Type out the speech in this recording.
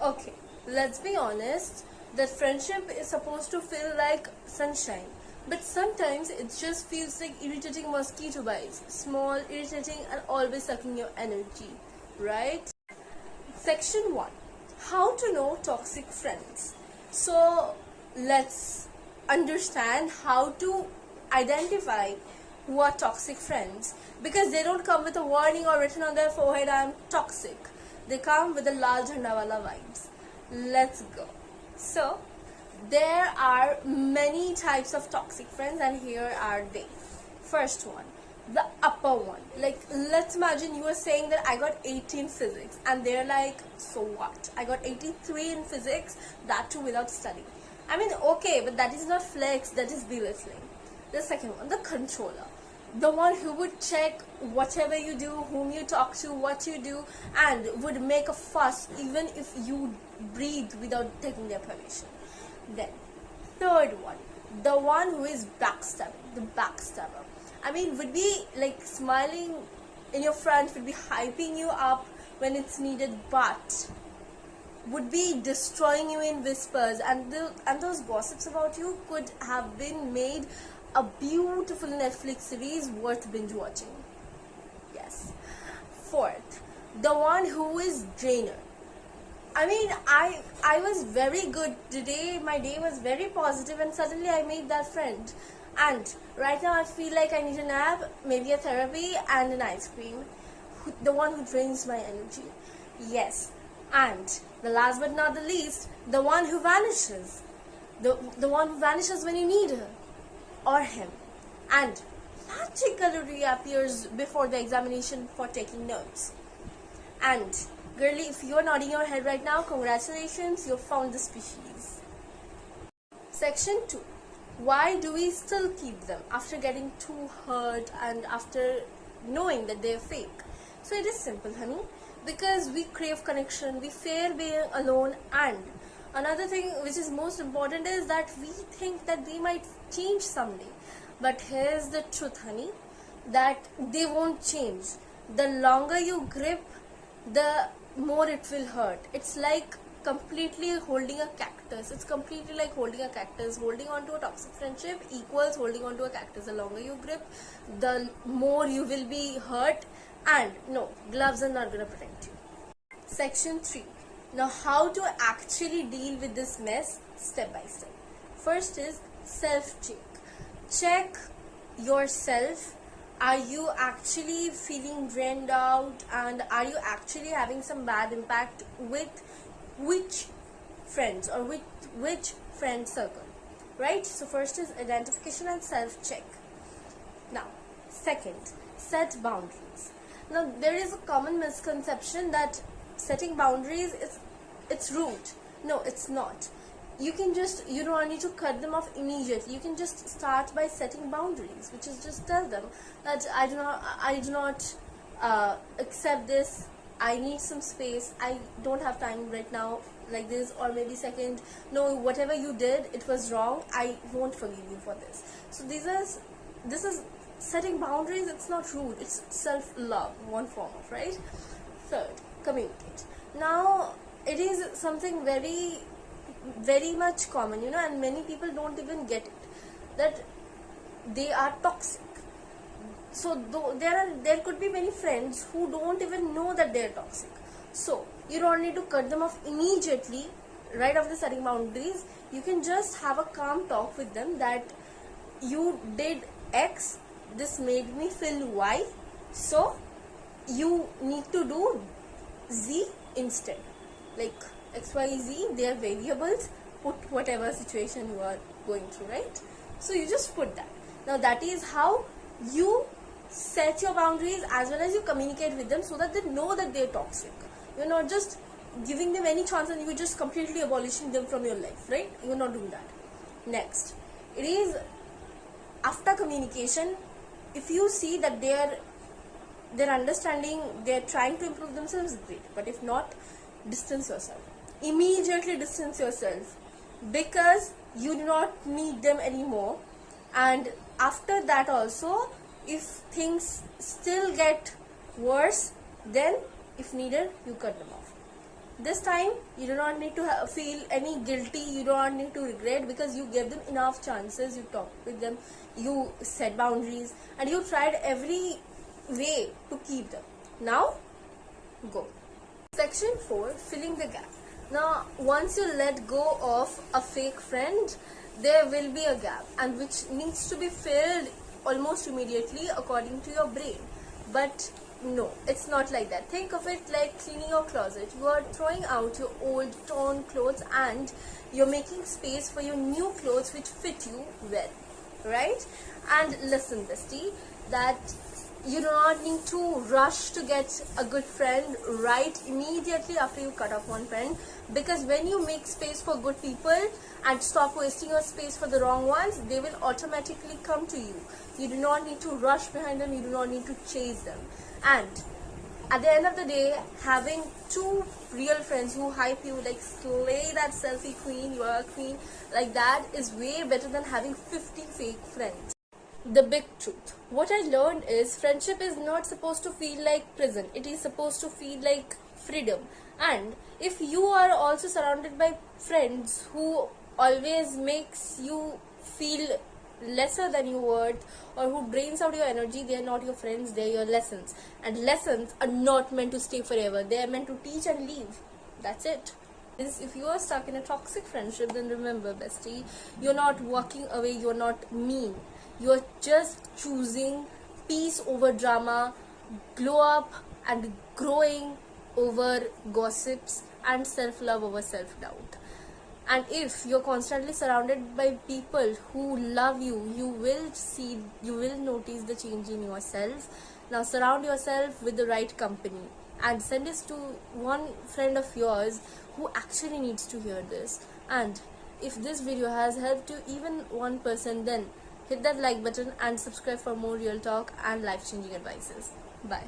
Okay, let's be honest, that friendship is supposed to feel like sunshine. But sometimes it just feels like irritating mosquito bites. Small, irritating, and always sucking your energy. Right? Section 1. How to know toxic friends. So, let's understand how to identify who are toxic friends, because they don't come with a warning or written on their forehead, I am toxic. They come with the lal jhanda wala vibes. Let's go. So, there are many types of toxic friends, and here are they. First one, the upper one. Like, let's imagine you are saying that I got 80 in physics, and they're like, so what? I got 83 in physics, that too without studying. I mean, okay, but that is not flex, that is belittling. The second one, the controller. The one who would check whatever you do, whom you talk to, what you do, and would make a fuss even if you breathe without taking their permission. Then, third one, the one who is backstabbing, the backstabber. I mean, would be like smiling in your front, would be hyping you up when it's needed, but would be destroying you in whispers, and those gossips about you could have been made a beautiful Netflix series worth binge watching. Yes. Fourth, the one who is drainer. I mean, I was very good today. My day was very positive, and suddenly I made that friend. And right now I feel like I need a nap, maybe a therapy, and an ice cream. The one who drains my energy. Yes. And the last but not the least, the one who vanishes. The one who vanishes when you need her or him, and magically reappears before the examination for taking notes. And girlie, if you're nodding your head right now, congratulations, you've found the species. Section 2. Why do we still keep them after getting too hurt and after knowing that they're fake? So it is simple, honey. Because we crave connection, we fear being alone, and another thing which is most important is that we think that they might change someday. But here's the truth, honey, that they won't change. The longer you grip, the more it will hurt. It's like completely holding a cactus. It's completely like holding a cactus. Holding on to a toxic friendship equals holding on to a cactus. The longer you grip, the more you will be hurt. And no, gloves are not going to protect you. Section 3. Now, how to actually deal with this mess step by step. First is self-check. Check yourself. Are you actually feeling drained out, and are you actually having some bad impact with which friends or with which friend circle, right? So first is identification and self-check. Now, second, set boundaries. Now, there is a common misconception that setting boundaries it's rude. No, it's not. You don't need to cut them off immediately. You can just start by setting boundaries, which is just tell them that I do not accept this. I need some space. I don't have time right now like this. Or maybe second, no, whatever you did, it was wrong. I won't forgive you for this. So this is setting boundaries. It's not rude. It's self-love, one form of, right? Third, communicate. Now, it is something very, very much common, and many people don't even get it, that they are toxic. So there could be many friends who don't even know that they're toxic. So you don't need to cut them off immediately right after setting boundaries. You can just have a calm talk with them that you did X, this made me feel Y, so you need to do Z instead. Like X, Y, Z, they are variables. Put whatever situation you are going through, right? So you just put that. Now that is how you set your boundaries as well as you communicate with them, so that they know that they're toxic. You're not just giving them any chance and you're just completely abolishing them from your life, right? You're not doing that. Next, it is after communication, if you see that they're understanding, they're trying to improve themselves, great. But if not, distance yourself. Immediately distance yourself, because you do not need them anymore. And after that also, if things still get worse, then if needed, you cut them off. This time you do not need to feel any guilty, you do not need to regret, because you gave them enough chances, you talked with them, you set boundaries, and you tried every way to keep them. Now go. Section 4, filling the gap. Now once you let go of a fake friend, there will be a gap, and which needs to be filled almost immediately according to your brain. But no, it's not like that. Think of it like cleaning your closet. You are throwing out your old torn clothes and you're making space for your new clothes which fit you well, right? And listen, bestie, that you do not need to rush to get a good friend right immediately after you cut off one friend, because when you make space for good people and stop wasting your space for the wrong ones, they will automatically come to you. You do not need to rush behind them, you do not need to chase them. And at the end of the day, having 2 real friends who hype you like slay that selfie queen, you are a queen, like that is way better than having 50 fake friends. The big truth. What I learned is friendship is not supposed to feel like prison. It is supposed to feel like freedom. And if you are also surrounded by friends who always makes you feel lesser than your worth, or who drains out your energy, they are not your friends, they are your lessons. And lessons are not meant to stay forever. They are meant to teach and leave. That's it. If you are stuck in a toxic friendship, then remember, bestie, you're not walking away, you're not mean. You're just choosing peace over drama, glow up and growing over gossips, and self-love over self-doubt. And if you're constantly surrounded by people who love you, you will notice the change in yourself. Now surround yourself with the right company and send this to one friend of yours who actually needs to hear this. And if this video has helped you even one person, then hit that like button and subscribe for more real talk and life-changing advices. Bye.